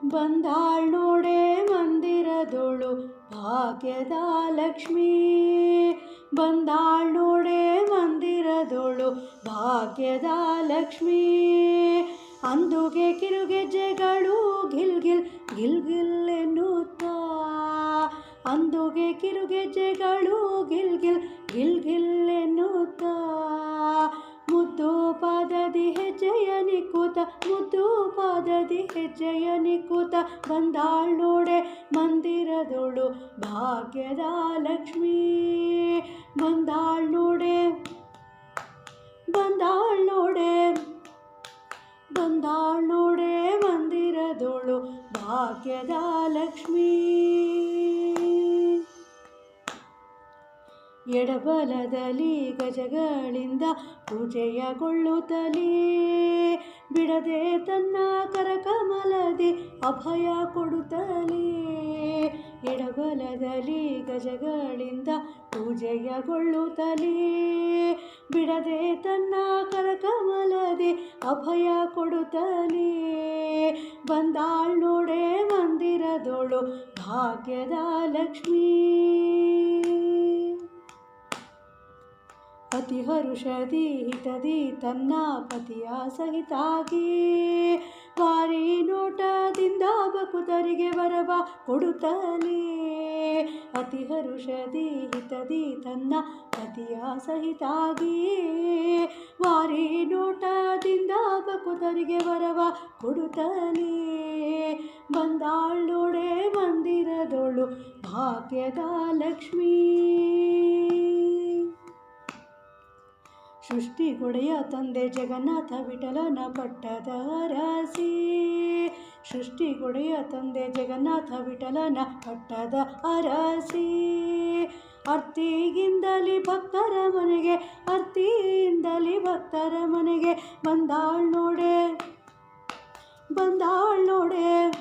ಬಂದಾಳ್ ನೋಡೆ ಮಂದಿರದೋಳು ಭಾಗ್ಯದ ಲಕ್ಷ್ಮೀ. ಬಂದಾಳ್ ನೋಡೆ ಮಂದಿರದೋಳು ಭಾಗ್ಯದ ಲಕ್ಷ್ಮೀ. ಅಂದುಗೆ ಕಿರುಗೆಜ್ಜೆಗಳು ಗಿಲ್ ಗಿಲ್ ಗಿಲ್ ಗಿಲ್ ಎನ್ನುತ್ತಾ. ಅಂದುಗೆ ಕಿರುಗೆಜ್ಜೆಗಳು ಗಿಲ್ ಗಿಲ್ ಗಿಲ್ ಗಿಲ್ ಎನ್ನುತ್ತಾ. ಮುದ್ದು ಪಾದದಿ ಹೆಜ್ಜೆಯ ನಿಕ್ಕುತ್ತ, ಮುದ್ದು ಪಾದದಿ ಹೆಜ್ಜೆಯ ನಿಕ್ಕುತ್ತ. ಬಂದಾಳ್ ನೋಡೆ ಮಂದಿರದೋಳು ಭಾಗ್ಯದ ಲಕ್ಷ್ಮೀ. ಬಂದಾಳ್ ನೋಡೆ, ಬಂದಾಳ್ ನೋಡೆ, ಬಂದಾಳ್ ನೋಡೆ ಮಂದಿರದೋಳು ಭಾಗ್ಯದ ಲಕ್ಷ್ಮೀ. ಎಡಬಲದಲ್ಲಿ ಗಜಗಳಿಂದ ಪೂಜೆಯಗೊಳ್ಳುತ್ತಲೇ, ಬಿಡದೆ ತನ್ನ ಕರಕಮಲದಿ ಅಭಯ ಕೊಡುತ್ತಲೇ. ಎಡಬಲದಲ್ಲಿ ಗಜಗಳಿಂದ ಪೂಜೆಯಗೊಳ್ಳುತ್ತಲೇ, ಬಿಡದೆ ತನ್ನ ಕರಕಮಲದಿ ಅಭಯ ಕೊಡುತ್ತಲೇ. ಬಂದಾಳ್ ನೋಡೆ ಮಂದಿರದೋಳು ಭಾಗ್ಯದ ಲಕ್ಷ್ಮೀ. ಅತಿ ಹರುಷದಿ ಹಿತದಿ ತನ್ನ ಪತಿಯ ಸಹಿತಾಗಿ, ವಾರಿ ನೋಟದಿಂದ ಭಕುತರಿಗೆ ವರವ ಕೊಡುತ್ತಲೇ. ಅತಿ ಹರುಷದಿ ಹಿತದಿ ತನ್ನ ಪತಿಯ ಸಹಿತಾಗಿ, ವಾರಿ ನೋಟದಿಂದ ಭಕುತರಿಗೆ ವರವ ಕೊಡುತ್ತಲೇ. ಬಂದಾಳ್ ನೋಡೆ ಮಂದಿರದೋಳು ಭಾಗ್ಯದ ಲಕ್ಷ್ಮೀ. ಸೃಷ್ಟಿಗೊಡೆಯ ತಂದೆ ಜಗನ್ನಾಥ ವಿಠಲನ ಪಟ್ಟದ ಅರಸಿ. ಸೃಷ್ಟಿಗೊಡೆಯ ತಂದೆ ಜಗನ್ನಾಥ ವಿಠಲನ ಪಟ್ಟದ ಅರಸಿ. ಅರ್ತಿಯಿಂದಲಿ ಭಕ್ತರ ಮನೆಗೆ, ಅರ್ತಿಯಿಂದಲಿ ಭಕ್ತರ ಮನೆಗೆ. ಬಂದಾಳ್ ನೋಡೆ, ಬಂದಾಳ್ ನೋಡೆ,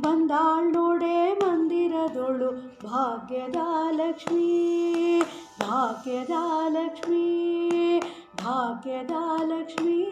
ಬಂದಾಳ್ ನೋಡೆ ಮಂದಿರದೋಳು ಭಾಗ್ಯದ ಲಕ್ಷ್ಮೀ. ಭಾಗ್ಯದ ಲಕ್ಷ್ಮೀ, ಭಾಗ್ಯದ ಲಕ್ಷ್ಮೀ.